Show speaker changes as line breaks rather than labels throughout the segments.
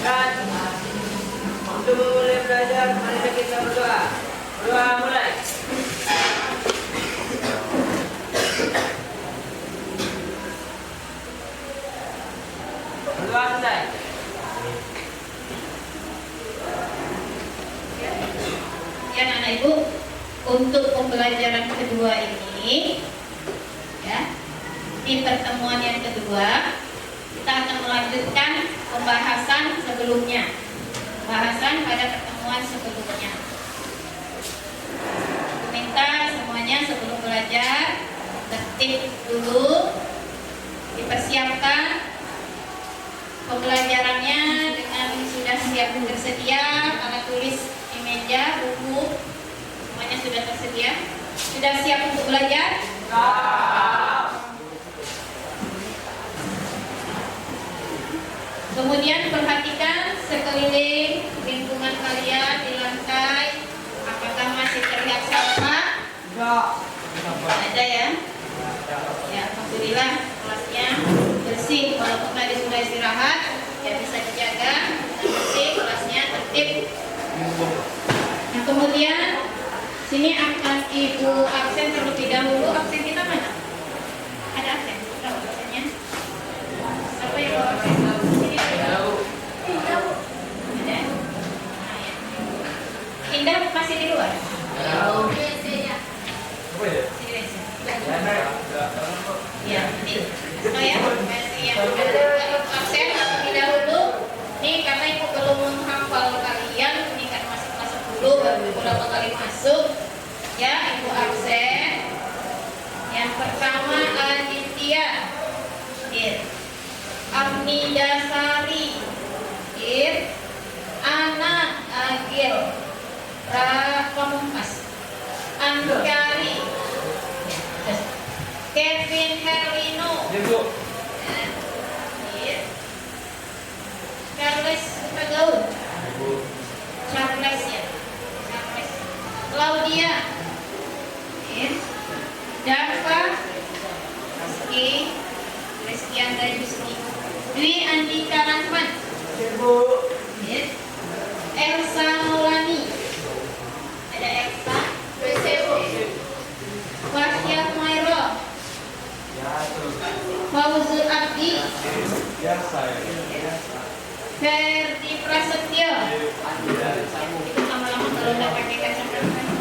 Dan untuk memulai belajar, mari kita berdoa. Berdoa mulai. Berdoa selesai.
Ya anak ibu, untuk pembelajaran kedua ini, ya, di pertemuan yang kedua kita akan melanjutkan pembahasan sebelumnya, pembahasan pada pertemuan sebelumnya. Aku minta semuanya sebelum belajar tertib dulu, dipersiapkan pembelajarannya dengan sudah siap tersedia alat tulis di meja, buku, semuanya sudah tersedia. Sudah siap untuk belajar? Kemudian perhatikan sekeliling lingkungan kalian di lantai, apakah masih terlihat sampah? Ada ya? Ya, alhamdulillah kelasnya bersih. Walaupun tadi sudah istirahat, ya bisa dijaga dengan bersih, kelasnya tertib. Nah, kemudian sini akan ibu absen terlebih dahulu. Absen kita mana? Ada absen? Berapa absennya? Siapa yang bawa absen? Sini ada. Ada? Nah, ya. Indah masih di luar? Ya, nanti saya yang absen terlebih dahulu. Nih karena ibu belum menghafal kalian, ini kan masih kelas 10 baru beberapa kali masuk. Ya, ibu absen. Yang pertama Aditya, Amnida Sari, Ana Agil, Pamungkas, Angkari, Kevin Herlino, Charles Pagaun, Charles ya, Charles, Claudia, Dava, Rizky Andra Yuski, Dwi Andika Rahman, Elsa Maulani, ada Elsa, Fasya Mairo, Fauzul Abdi, Ferdi Prasetyo. Itu lama-lama kalau udah pakai kacamata.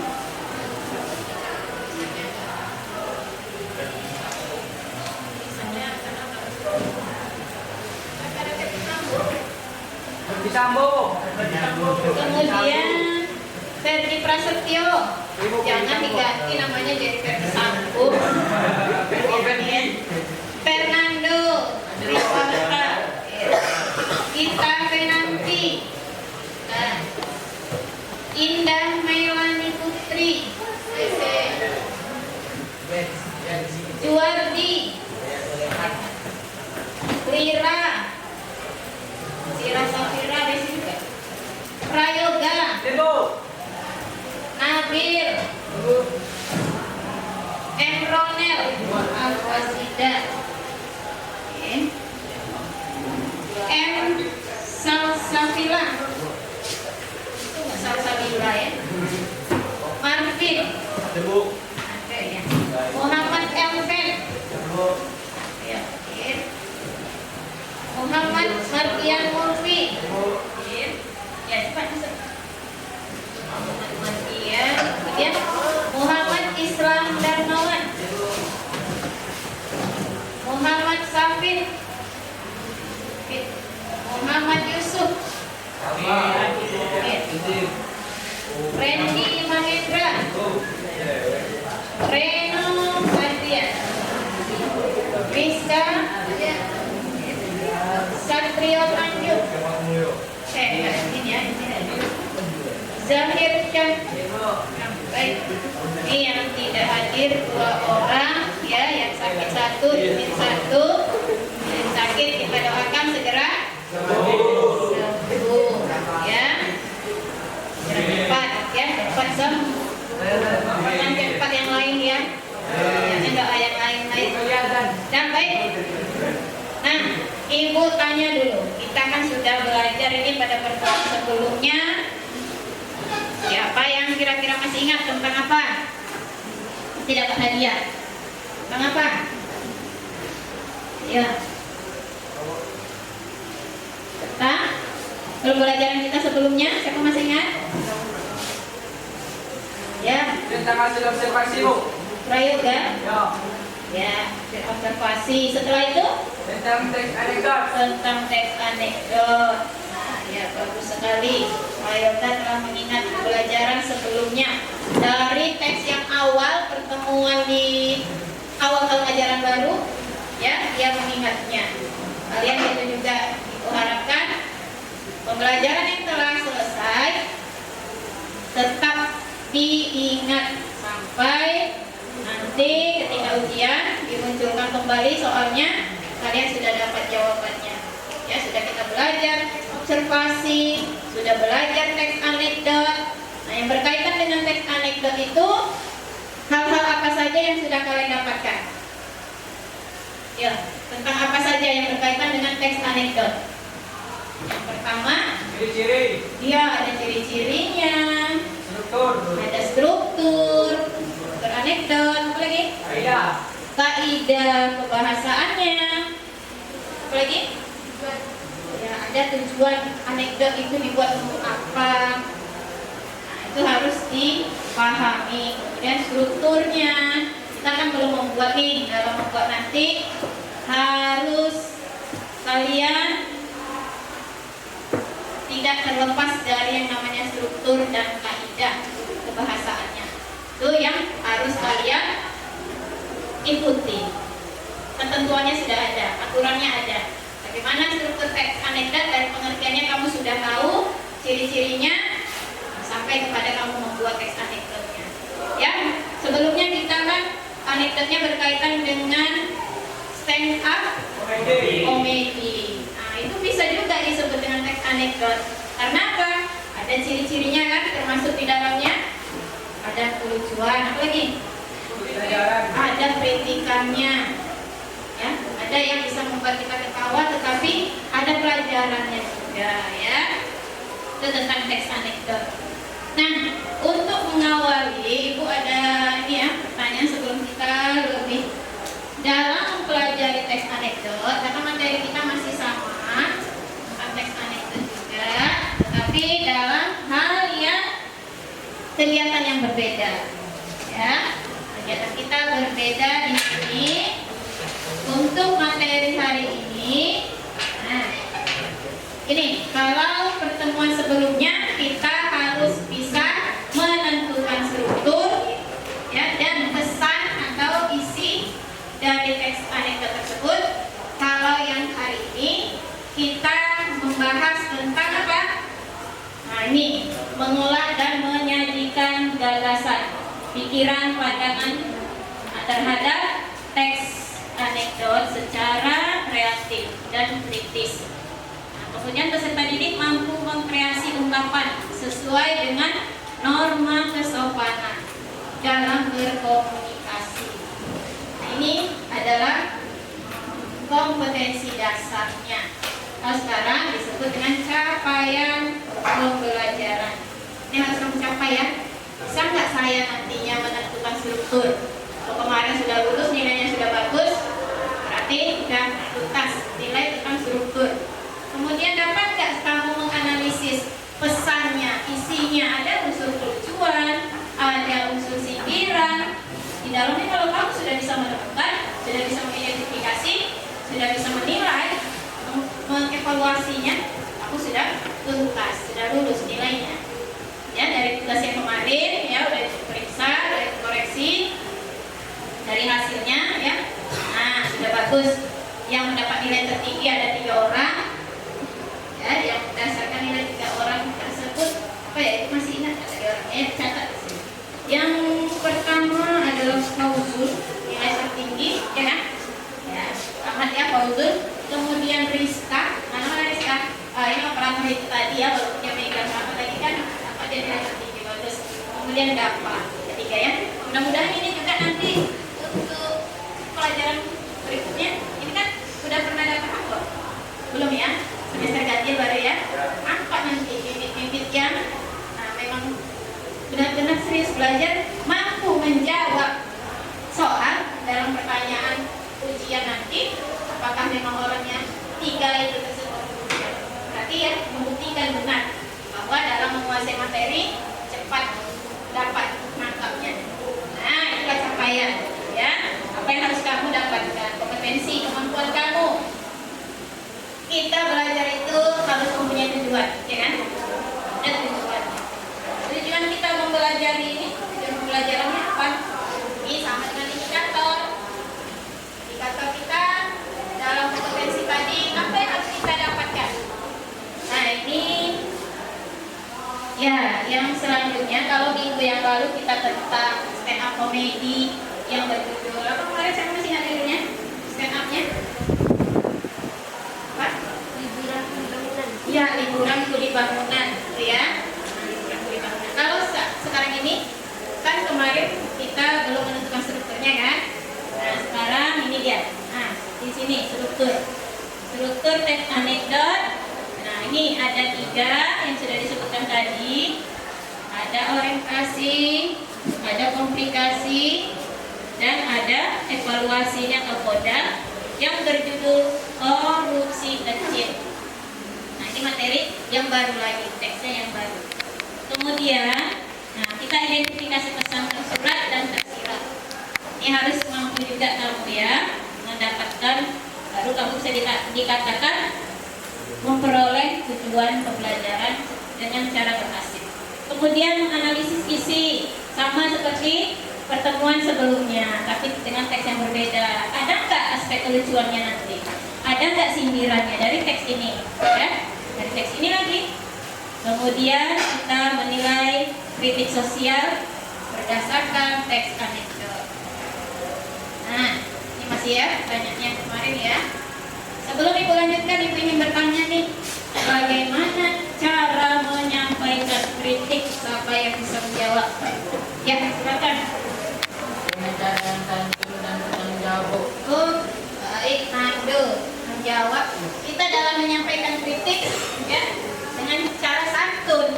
Kemudian Ferdi Prasetyo, jangan diganti namanya jadi Ferdi Sambo. Fernando Rifata, Gita Fenanti, Indah Melani Putri, Juardi, Lira, Sira Safira, Desi juga, Prayoga, Nabil, Emronel, Al-Wasida, M. Salsabila, itu nggak Salsabila ya, Marvin, ada ya, Muhammad Elven, ya, Muhammad Mardian Murfi, ya cepat bisa, Muhammad Mardian, kemudian Muhammad Islam Darmawan, Muhammad Safin, Muhammad Yusuf, Randy Mahendra, Reno Mardian, Rizka, Satrio Tanjung, ini ya, Zahir Syah. Baik, ini yang tidak hadir 2 orang ya, yang sakit 1, izin 1, yang sakit kita doakan segera sembuh ya, cepat ya, cepat sembuh, jangan cepat yang lain ya, jangan doa yang lain. Dan baik, nah ibu tanya dulu. Kita kan sudah belajar ini pada pertemuan sebelumnya. Siapa yang kira-kira masih ingat tentang apa? Tidak dapat hadiah. Tentang apa? Ya. Tentang pembelajaran kita sebelumnya, siapa masih ingat? Ya.
Tentang hasil observasi, Bu.
Prayoga.
Ya.
Ya, observasi. Setelah itu
Tentang teks anekdot.
tentang teks anekdot. Nah, ya bagus sekali. Prayoga telah mengingat pembelajaran sebelumnya dari teks yang awal pertemuan di awal tahun ajaran baru. Ya, dia mengingatnya. Kalian itu juga diharapkan pembelajaran yang telah selesai tetap diingat sampai nanti ketika ujian dimunculkan kembali soalnya kalian sudah dapat jawabannya. Ya, sudah kita belajar observasi, sudah belajar teks anekdot. Nah, yang berkaitan dengan teks anekdot itu hal-hal apa saja yang sudah kalian dapatkan? Ya, tentang apa saja yang berkaitan dengan teks anekdot? Yang pertama,
Ciri-ciri.
dia ada ciri-cirinya,
Struktur.
ada struktur anekdot, apa lagi?
Kaidah.
Kaidah kebahasaannya, apa lagi? Ya, ada tujuan anekdot itu dibuat untuk apa? Nah, itu harus dipahami. Kemudian strukturnya, kita kan belum membuat nih. Dalam membuat nanti harus kalian tidak terlepas dari yang namanya struktur dan kaidah kebahasaannya. Itu yang harus kalian ikuti. Ketentuannya sudah ada, aturannya ada. Bagaimana struktur teks anekdot dari pengertiannya kamu sudah tahu, ciri-cirinya sampai kepada kamu membuat teks anekdotnya. Ya, sebelumnya kita kan anekdotnya berkaitan dengan stand up komedi. Nah, itu bisa juga disebut dengan teks anekdot. Karena apa? Ada ciri-cirinya kan, termasuk di dalamnya ada kelucuan, apa lagi? Ada kritikannya, ya. Ada yang bisa membuat kita ketawa, tetapi ada pelajarannya juga, ya. Itu tentang teks anekdot. Nah, untuk mengawali, Ibu ada ini ya pertanyaan sebelum kita lebih dalam mempelajari teks anekdot, karena materi kita masih sama tentang teks anekdot juga, tetapi dalam hal yang kegiatan yang berbeda, ya. Kegiatan kita berbeda di sini untuk materi hari ini. Nah, ini kalau pertemuan sebelumnya kita harus bisa menentukan struktur, ya, dan pesan atau isi dari teks anekdot tersebut. Kalau yang hari ini kita membahas tentang apa? Nah, ini mengolah dan menyajikan gagasan, pikiran, pandangan terhadap teks anekdot secara kreatif dan kritis. Nah, kemudian peserta didik mampu mengkreasi ungkapan sesuai dengan norma kesopanan dalam berkomunikasi. Nah, ini adalah kompetensi dasarnya. Nah, sekarang disebut dengan capaian pembelajaran. Ini harus kamu capai, ya. Bisa nggak saya nantinya menentukan struktur? Kalau kemarin sudah lulus, nilainya sudah bagus, berarti sudah tuntas nilai tentang struktur. Kemudian dapat nggak kamu menganalisis pesannya, isinya, ada unsur kelucuan, ada unsur sindiran. Di dalamnya kalau kamu sudah bisa menemukan, sudah bisa mengidentifikasi, sudah bisa menilai, mengevaluasinya, aku sudah tuntas, sudah lulus nilainya. Ya, dari tugas yang kemarin, ya, udah diperiksa, udah dikoreksi, dari hasilnya, ya. Nah, sudah bagus. Yang mendapat nilai tertinggi ada 3 orang, ya, yang berdasarkan nilai 3 orang tersebut, apa ya, itu masih ingat ada 3 orang, ya, catat di sini. Yang pertama adalah Fauzul, nilai tertinggi, ya kan? Ya, selamat ya Fauzul. Kemudian Rizka, mana Rizka? Ini operator itu tadi, ya, walaupun dia megang apa tadi kan, apa dia nilai tertinggi, bagus. Kemudian Dapa, ketiga, ya. Mudah-mudahan ini juga nanti untuk pelajaran berikutnya, ini kan sudah pernah dapat apa? Belum, ya? Semester belajar mampu menjawab soal dalam pertanyaan ujian nanti, apakah memang orangnya 3 itu tersebut. Berarti ya membuktikan benar bahwa dalam menguasai materi cepat dapat menangkapnya. Nah, itulah capaian ya. Apa yang harus kamu dapatkan? Kompetensi, kemampuan kamu. Kita belajar itu harus mempunyai tujuan, ya kan? Ada tujuannya. Tujuan kita mempelajari ini, tujuan pembelajarannya apa? Ini sama dengan indikator. Indikator kita dalam kompetensi tadi, apa yang harus kita dapatkan? Nah, ini ya, yang selanjutnya kalau minggu yang lalu kita tentang stand up comedy yang berjudul apa kemarin, saya masih ingat judulnya stand up-nya? Apa? Liburan studi bangunan. Ya, liburan studi bangunan, gitu ya. Nah, liburan studi bangunan. Kalau sekarang ini kan kemarin kita belum menentukan strukturnya kan? Nah, sekarang ini dia. Nah, di sini struktur teks anekdot. Nah, ini ada 3 yang sudah disebutkan tadi. Ada orientasi, ada komplikasi, dan ada evaluasinya atau koda yang berjudul korupsi kecil. Nah, ini materi yang baru lagi, teksnya yang baru. Kemudian, nah, kita identifikasi pesan tersurat dan tersirat. Ini harus mampu juga kamu ya mendapatkan, baru kamu bisa dikatakan memperoleh tujuan pembelajaran dengan cara berhasil. Kemudian menganalisis isi, sama seperti pertemuan sebelumnya, tapi dengan teks yang berbeda. Ada nggak aspek kelucuannya nanti? Ada nggak sindirannya dari teks ini? Ya, dari teks ini lagi. Kemudian kita menilai kritik sosial berdasarkan teks anekdot. Nah, ini masih ya banyaknya kemarin ya. Sebelum Ibu lanjutkan, Ibu ingin bertanya nih, bagaimana cara menyampaikan kritik? Siapa yang bisa menjawab? Ya, silakan.
Dengan cara yang santun dan bertanggung jawab.
Oh, baik, Nando menjawab. Kita dalam menyampaikan kritik ya dengan cara santun,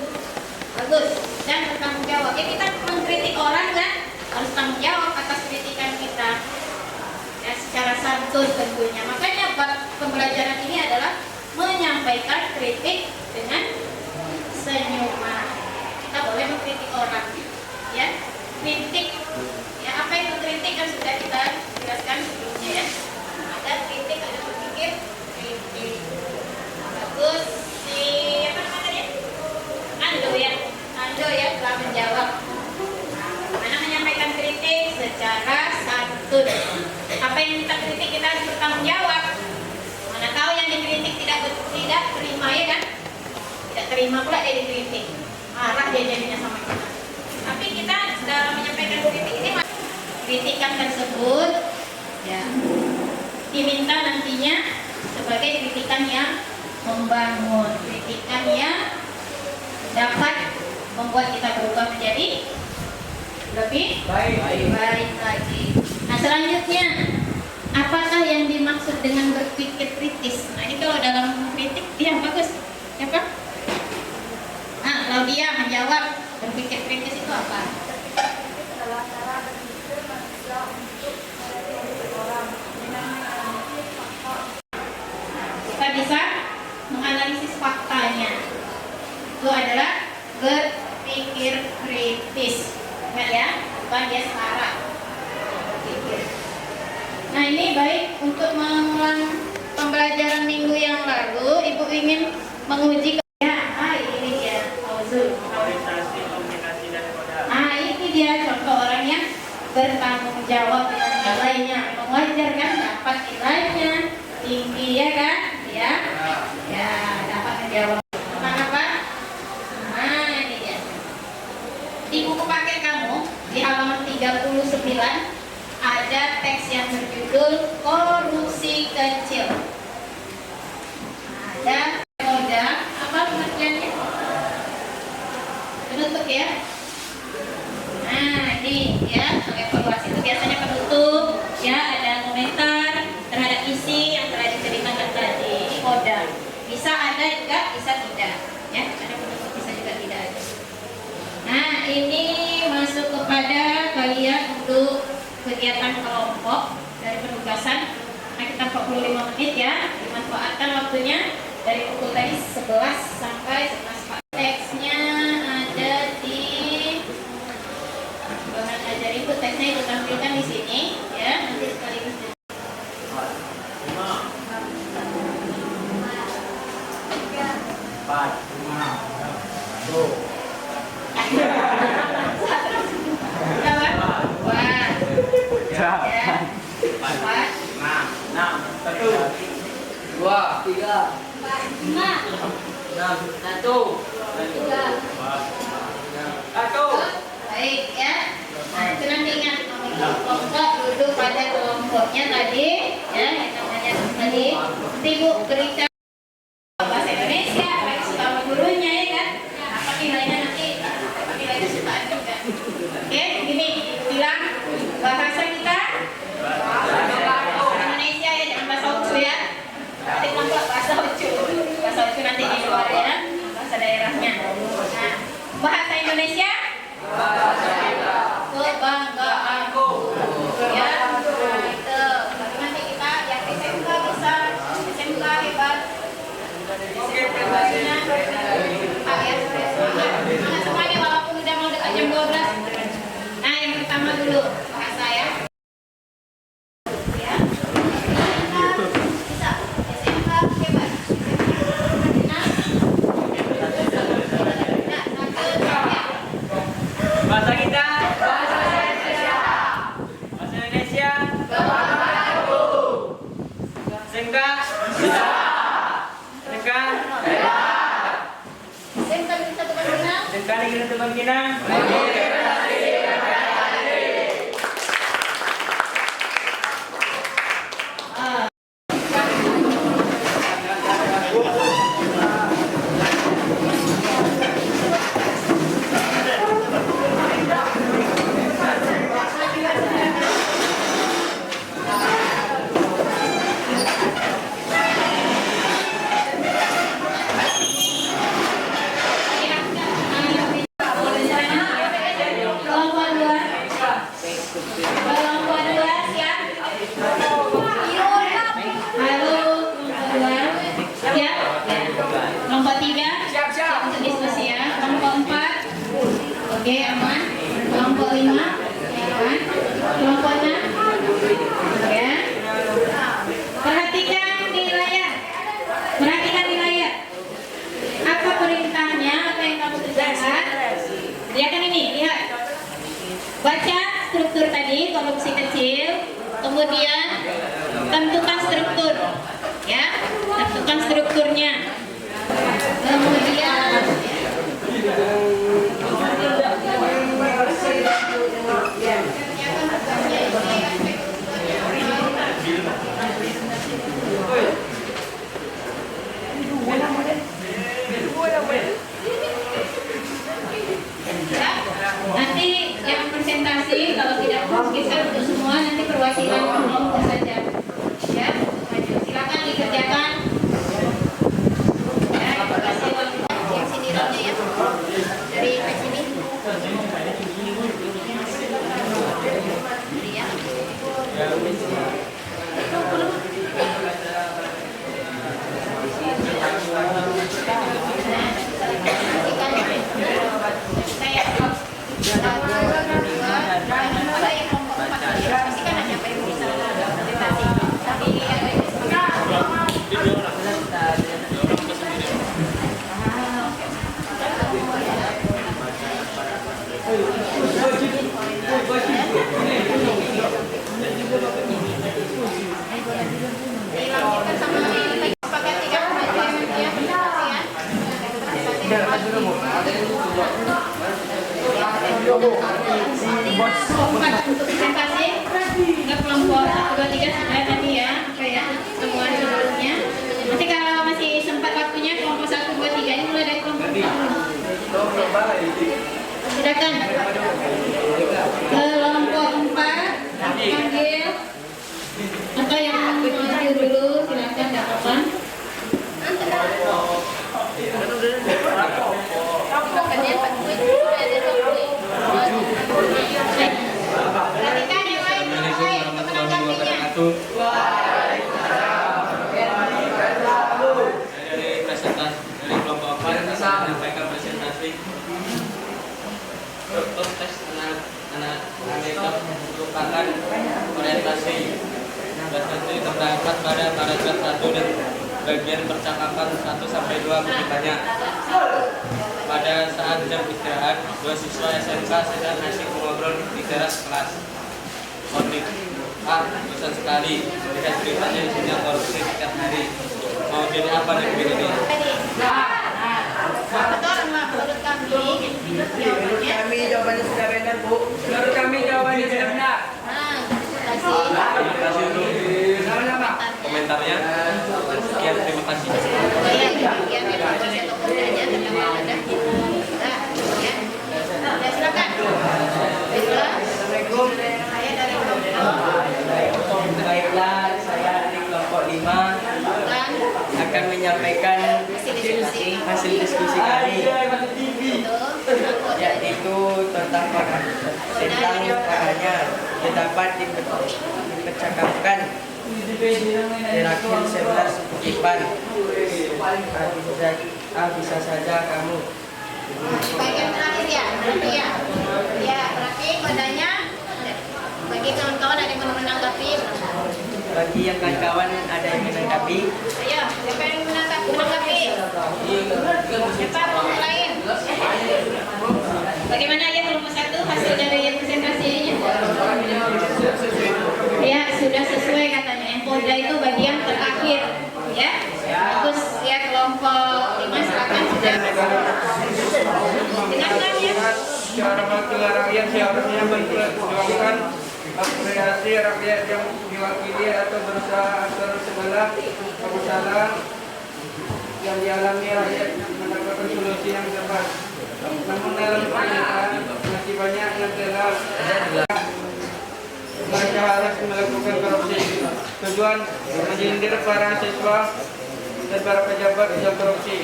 bagus, dan bertanggung jawab. Ya, kita mengkritik orang kan harus tanggung jawab atas kritikan kita. Ya, secara santun tentunya. Makanya pembelajaran ini adalah menyampaikan kritik dengan senyuman. Kita boleh mengkritik orang, ya, kritik. Ya, apa itu kritik kan sudah kita jelaskan sebelumnya ya. Ada kritik, ada berpikir kritik. Bagus, si apa namanya? Ando ya telah menjawab. Mana menyampaikan kritik secara santun. Apa yang kita kritik kita harus bertanggung jawab. Mana tahu yang dikritik tidak terima ya kan? Tidak terima pula dia dikritik. Marah dia jadinya sama kita. Tapi kita dalam menyampaikan kritik ini, kritikan tersebut ya diminta nantinya sebagai kritikan yang membangun, kritikan yang dapat membuat kita berubah menjadi lebih baik lagi. Nah, selanjutnya, apakah yang dimaksud dengan berpikir kritis? Nah, ini kalau dalam kritik dia bagus, ya Pak? Nah, Claudia menjawab, berpikir kritis itu apa?
Adalah cara berpikir manusia untuk meneliti orang dengan menganalisis fakta.
Kita bisa menganalisis faktanya. Itu adalah berpikir kritis. Ingat ya, bukan dia sarah. Berpikir. Nah, ini baik untuk mengulang pembelajaran minggu yang lalu. Ibu ingin menguji ini dia Auzul.
Orientasi, komunikasi, dan koda.
Nah, ini dia contoh orang yang bertanggung jawab dengan nilainya. Memang wajar kan dapat nilainya tinggi ya kan? Ya, dapat menjawab. Apa? Nah, ini dia. Di buku paket kamu di halaman 39 ada teks yang berjudul korupsi kecil. Ada koda, apa pengertiannya? Penutup ya. Nah, ini ya, evaluasi itu biasanya penutup ya, ada komentar terhadap isi yang telah diceritakan tadi. Ini koda. Bisa ada juga, bisa tidak. Ya, ada penutup, bisa juga tidak ada. Nah, Nah, ini masuk kepada kalian untuk kegiatan kelompok dari penugasan. Nah, kita 45 menit ya, dimanfaatkan waktunya dari pukul tadi 11 sampai 11. Teksnya ada di bahan ajar ibu, teksnya ibu tampilkan di sini ya, nanti sekaligus.
Dua, tiga, satu.
Baik ya. Nah, itu nanti ingat kelompok duduk pada kelompoknya tadi ya, yang namanya tadi. Nanti ibu berikan bahasa Indonesia, baik sama gurunya ya kan. Apa nilainya nanti? Apa nilai kesukaan juga. Oke, gini bilang bahasa kita bahasa Indonesia ya, jangan bahasa Ucu ya. Nanti kelompok bahasa Ucu. Bahasa Ucu nanti di luar ya, bahasa daerahnya. Nah, bahasa Indonesia kebanggaanku ya. Nah, itu baru nanti kita yang SMK bisa SMK hebat. SMK-nya semangat semuanya walaupun udah mau dekat jam 12. Nah, yang pertama dulu bahasa ya. Bisa SMK hebat.
Bahasa kita, bahasa Indonesia. Bahasa Indonesia, Sengka, bisa. Sengka,
SMK Negeri 1 Bangkinang.
Sengka Negeri 1 Bangkinang.
Oke, aman. Kelompok 5, ya kan? Kelompok 6, ya. Perhatikan di layar. Perhatikan di layar. Apa perintahnya? Apa yang kamu kerjakan? Lihatkan ini, lihat. Baca struktur tadi, korupsi kecil. Kemudian tentukan struktur, ya. Tentukan strukturnya. Kemudian nanti yang presentasi kalau tidak bisa untuk semua nanti perwakilan kelompok saja ya, silakan dikerjakan ya, kasih yang sini ya dari sini untuk presentasi ke kelompok 1, 2, 3 sudah tadi ya, kayak temuan sebelumnya. Nanti kalau masih sempat waktunya kelompok 1, 2, 3 ini mulai dari kelompok 4. Silakan kelompok 4 panggil atau yang maju dulu silakan datang. Bukannya Pak Kuit ada
terdapat pada paragraf 1 dan bagian percakapan 1 sampai 2 kutipannya. Pada saat jam istirahat, 2 siswa SMK sedang asyik mengobrol di teras kelas. Konflik. Bosan sekali. Lihat beritanya isinya korupsi setiap hari. Mau jadi apa negeri ini?
Betul, menurut kami, jawabannya.
Kami jawabannya sudah benar, Bu. Menurut kami jawabannya sudah benar.
Terima kasih untuk
Sama-sama.
komentarnya. Sekian, terima kasih.
Iya, demikian evaluasi atau kerjanya yang ada. Ya. Ya, silakan. Baiklah.
Assalamualaikum.
Saya dari
Baiklah, saya dari kelompok 5
Bukan
akan menyampaikan hasil diskusi kami, yaitu tentang parahnya dapat dipercakapkan terakhir 11 kutipan. Bisa saja kamu.
bagian terakhir ya, berarti ya. Ya, berarti padanya bagi kawan-kawan ada yang mau menanggapi.
Bagi yang kawan-kawan ada yang menanggapi,
Ayo, siapa yang menanggapi? Siapa kelompok lain? Bagaimana ya kelompok 1 hasil dari presentasinya? Ya, sudah sesuai katanya. Yang polda itu bagian terakhir, ya. Bagus ya kelompok 5 silakan sudah. Dengarkan ya.
Secara wakil rakyat seharusnya memperjuangkan aspirasi rakyat yang diwakili atau berusaha agar segala permasalahan yang dialami rakyat mendapatkan solusi yang tepat. Namun dalam kenyataan masih banyak yang telah mereka harus melakukan korupsi. Tujuan menyindir para siswa dan para pejabat yang korupsi.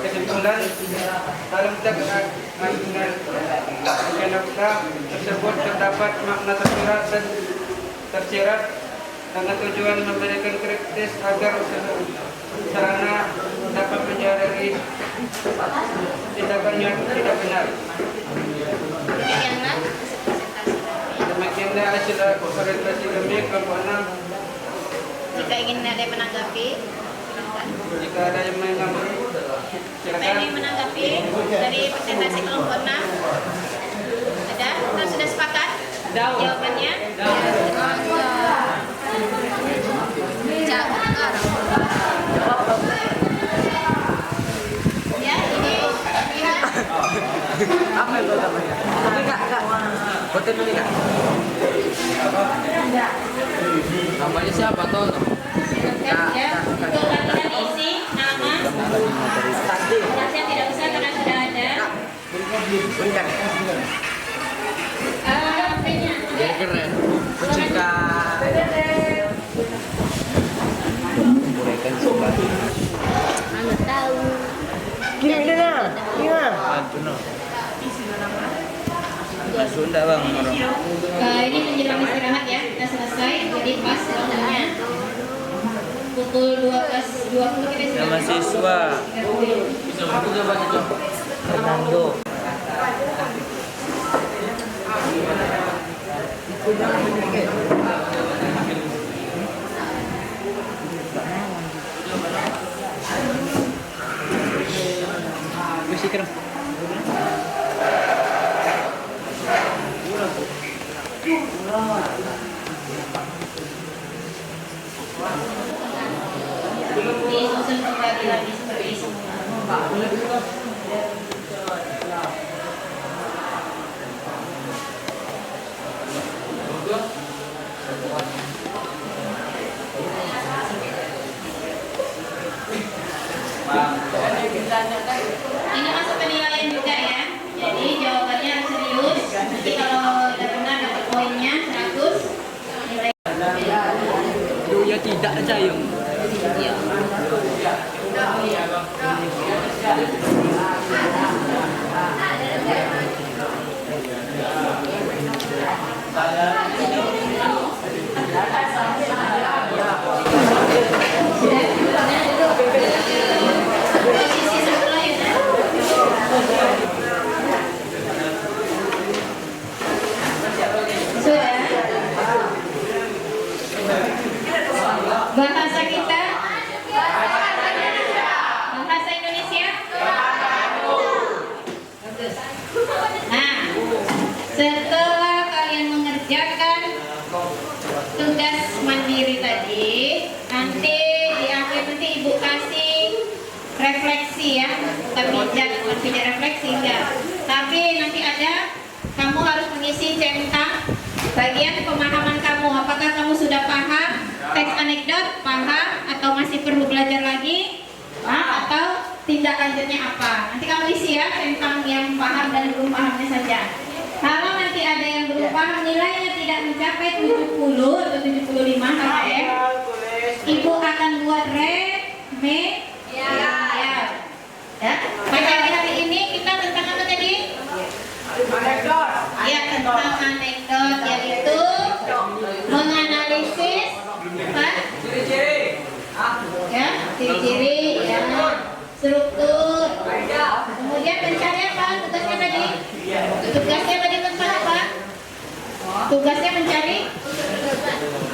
Kesimpulan, dalam teks agenda tersebut terdapat makna tersirat dengan tujuan memberikan kritis agar sarana dapat menjadi tindakan yang tidak benar.
Demikianlah presentasi.
Demikianlah hasil presentasi kami kelompok 6.
Jika ingin ada yang menanggapi, silakan.
Jika ada yang menanggapi,
Siapa yang ingin menanggapi dari presentasi kelompok 6? Ada? Kita sudah sepakat? Jawabannya? Ya, ini lihat.
apa itu namanya? Hotel ini kak.
Namanya siapa tuh?
Ya, untuk latihan isi nama. Rahasia tidak usah karena sudah ada.
Bentar.
HP-nya.
Jadi keren.
Jika gini nah, Sunda bang.
Ini menjelang istirahat ya, kita selesai. Jadi pas waktunya pukul 12.20 kita istirahat.
Nama siswa Fernando. Mesti kerem.
Disusun kembali lagi seperti semula. Ini masuk penilaian juga ya. Jadi jawabannya harus serius. Nanti kalau udah benar dapat poinnya 100. Nilai
Ya tidak aja yang.
posisi sebelah ya. Sudah. bahasa kita? Bahasa Indonesia? Bagus. Nah, setelah kalian mengerjakan tugas mandiri tadi, nanti di akhir nanti ibu kasih refleksi ya, bukan pijat refleksi enggak. Tapi nanti ada, kamu harus mengisi centang bagian pemahaman kamu. Apakah kamu sudah paham teks anekdot, paham, atau masih perlu belajar lagi, atau tindak lanjutnya apa? Nanti kamu isi ya tentang yang paham dan belum pahamnya saja. Kalau nanti ada yang belum paham, nilainya tidak mencapai 70 atau 75 KKM, ibu akan buat ya. Materi hari ini kita tentang apa tadi?
Anekdot.
Ya, tentang anekdot, yaitu menganalisis apa?
Ciri-ciri.
Ya, ciri-ciri, ya, struktur. Kemudian mencari apa? Tugasnya tadi? Tugasnya tadi tentang apa? Tugasnya mencari?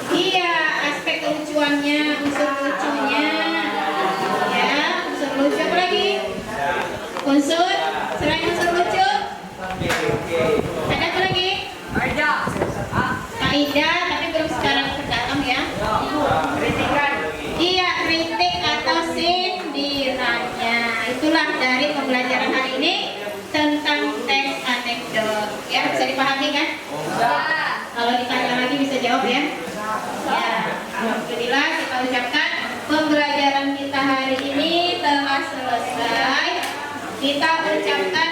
Iya, aspek kelucuannya, unsur lucunya. Ya, unsur lucu apa lagi? Unsur, selain unsur lucu, ada apa lagi? Kaidah, tapi belum sekarang terdatang ya.
Kritikan.
Iya, kritik atau sindirannya. Itulah dari pembelajaran hari ini tentang teks anekdot. Ya, bisa dipahami kan? Kalau ditanya lagi bisa jawab ya. Ya, alhamdulillah kita ucapkan pembelajaran kita hari ini telah selesai. Kita ucapkan